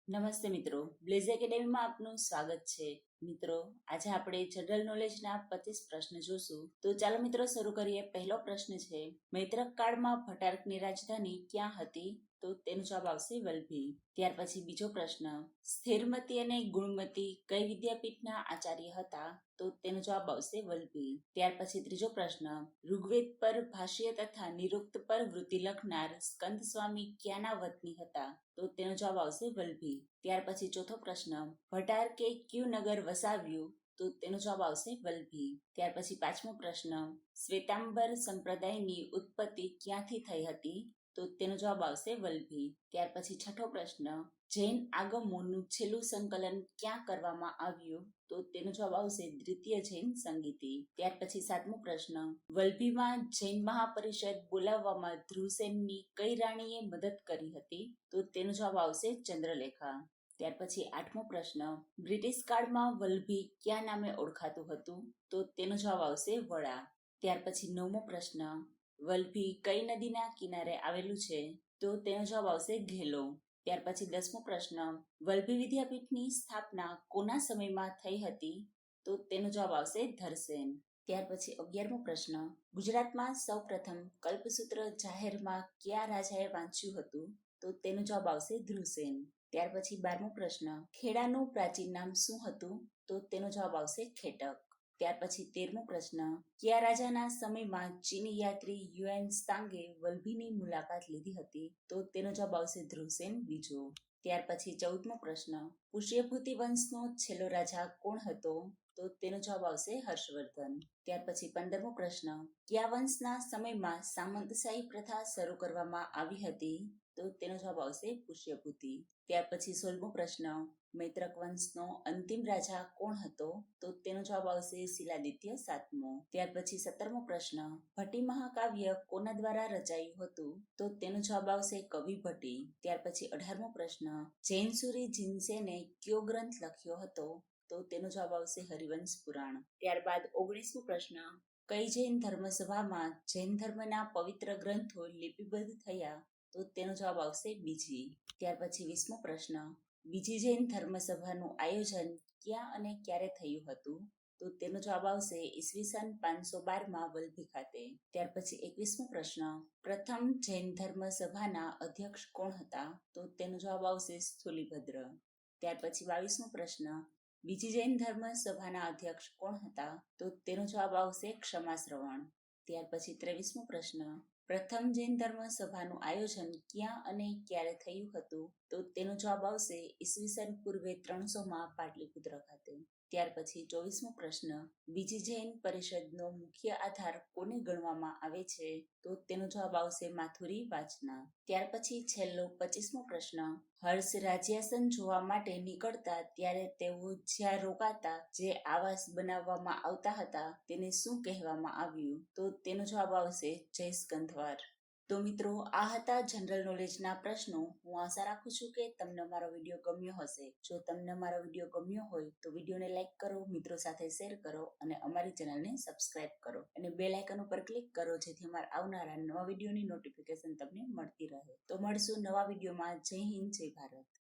નમસ્તે મિત્રો, બ્લેઝ એકેડેમીમાં આપનું સ્વાગત છે. મિત્રો, આજે આપણે જનરલ નોલેજના 25 પ્રશ્ન જોશું. તો ચાલો મિત્રો શરૂ કરીએ. પહેલો પ્રશ્ન છે, મૈત્રક કાળમાં ભટ્ટારકની રાજધાની ક્યાં હતી? તો તેનો જવાબ આવશે વલભી. ત્યાર પછી બીજો પ્રશ્ન, સ્થિરમતી અને ગુણમતી કઈ વિદ્યાપીઠના આચાર્ય હતા? તો તેનો જવાબ આવશે વલભી. ત્યાર પછી ત્રીજો પ્રશ્ન, ઋગ્વેદ પર ભાષ્ય તથા નિરુક્ત પર વૃત્તિ લખનાર સ્કંદ સ્વામી ક્યાંના વતની હતા? તો તેનો જવાબ આવશે વલભી. ત્યાર પછી ચોથો પ્રશ્ન, ભટ્ટારકે કયું નગર વસાવ્યું? તો તેનો જવાબ આવશે વલભી. ત્યાર પછી પાંચમો પ્રશ્ન, શ્વેતાંબર સંપ્રદાયની ઉત્પત્તિ ક્યાંથી થઈ હતી? તો તેનો જવાબ આવશે વલભી. ત્યાર પછી છઠ્ઠો પ્રશ્ન, જૈન આગમોનું છેલ્લું સંકલન ક્યાં કરવામાં આવ્યું? તો તેનો જવાબ આવશે દ્વિતીય જૈન સંગીતિ. ત્યાર પછી સાતમો પ્રશ્ન, વલભીમાં જૈન મહાપરિષદ બોલાવવામાં ધ્રુવસેનની કઈ રાણીએ મદદ કરી હતી? તો તેનો જવાબ આવશે ચંદ્રલેખા. ત્યાર પછી આઠમો પ્રશ્ન, બ્રિટિશ કાળમાં વલભી કયા નામે ઓળખાતું હતું? તો તેનો જવાબ આવશે વડા. ત્યાર પછી નવમો પ્રશ્ન, વલભી કઈ નદીના કિનારે આવેલું છે? તો તેનો જવાબ આવશે ઘેલો. ત્યાર પછી 10મો પ્રશ્ન, વલભી વિદ્યાપીઠની સ્થાપના કોના સમયમાં થઈ હતી? તો તેનો જવાબ આવશે ધરસેન. ત્યાર પછી 11મો પ્રશ્ન, ગુજરાતમાં સૌપ્રથમ કલ્પસૂત્ર જાહેરમાં કયા રાજાએ વાંચ્યું હતું? તો તેનો જવાબ આવશે ધ્રુવસેન. ત્યાર પછી 12મો પ્રશ્ન, ખેડાનું પ્રાચીન નામ શું હતું? તો તેનો જવાબ આવશે ખેટક. ત્યાર પછી 13મો પ્રશ્ન, કયા રાજાના સમયમાં ચીની યાત્રી યુએન ત્સાંગે વલભીની મુલાકાત લીધી હતી? તો તેનો જવાબ આવશે ધ્રુવસેન બીજો. ત્યાર પછી 14મો પ્રશ્ન, પુષ્યભૂતિ વંશનો છેલ્લો રાજા કોણ હતો? તો તેનો જવાબ આવશે હર્ષવર્ધન. ત્યાર પછી 15મો પ્રશ્ન, કયા વંશના સમયમાં સામંતશાહી પ્રથા શરૂ કરવામાં આવી હતી? તો તેનો જવાબ આવશે પુષ્યભૂતિ. ત્યાર પછી 16મો પ્રશ્ન, મૈત્રક વંશનો અંતિમ રાજા કોણ હતો? તો તેનો જવાબ આવશે શિલાદિત્ય સાતમો. ત્યાર પછી 17મો પ્રશ્ન, ભટ્ટી મહાકાવ્ય કોના દ્વારા રચાયું હતું? તો તેનો જવાબ આવશે કવિ ભટ્ટી. ત્યાર પછી 18મો પ્રશ્ન, જૈનસુરી જીનસેને કયો ગ્રંથ લખ્યો હતો? તો તેનો જવાબ આવશે હરિવંશ પુરાણ. ત્યારબાદ 19મો પ્રશ્ન, કઈ જૈન ધર્મસભામાં જૈન ધર્મના પવિત્ર ગ્રંથો લિપિબદ્ધ થયા? તો તેનો જવાબ આવશે બીજી. ત્યાર પછી 20મો પ્રશ્ન, બીજી જૈન ધર્મસભાનું આયોજન ક્યાં અને ક્યારે થયું હતું? તો તેનો જવાબ આવશે ઈસવીસન 512માં વલભી ખાતે. ત્યાર પછી 21મો પ્રશ્ન, પ્રથમ જૈન ધર્મસભાના અધ્યક્ષ કોણ હતા? તો તેનો જવાબ આવશે સ્થૂલીભદ્ર. ત્યાર પછી 22મો પ્રશ્ન, બીજી જૈન ધર્મસભાના અધ્યક્ષ કોણ હતા? તો તેનો જવાબ આવશે ક્ષમાશ્રવણ. ત્યાર પછી 23મો પ્રશ્ન, પ્રથમ જૈન ધર્મ સભાનું આયોજન ક્યાં અને ક્યારે થયું હતું? તો તેનો જવાબ આવશે ઈસવીસન પૂર્વે 300માં પાટલીપુત્ર ખાતે. ત્યાર પછી 24મો પ્રશ્ન, બીજી જૈન પરિષદનો મુખ્ય આધાર કોને ગણવામાં આવે છે? તો તેનો જવાબ આવશે માથુરી વાચના. ત્યાર પછી છેલ્લો 25મો પ્રશ્ન, હર્ષ રાજ્યાસન જોવા માટે નીકળતા ત્યારે તેઓ જ્યાં રોકાતા જે આવાસ બનાવવામાં આવતા હતા તેને શું કહેવામાં આવ્યું? તો તેનો જવાબ આવશે જય સ્કંધવાર. તો મિત્રો, આ હતા જનરલ નોલેજના પ્રશ્નો. હું આશા રાખું છું કે તમને અમારો વિડીયો ગમ્યો હશે. જો તમને અમારો વિડીયો ગમ્યો હોય તો વિડીયોને લાઈક કરો, મિત્રો સાથે શેર કરો અને અમારી ચેનલને સબસ્ક્રાઇબ કરો અને બેલ આઇકન ઉપર ક્લિક કરો જેથી અમારા આવનારા નવા વિડીયોની નોટિફિકેશન તમને મળતી રહે. તો મળશું નવા વિડીયોમાં. જય હિન્દ, જય ભારત.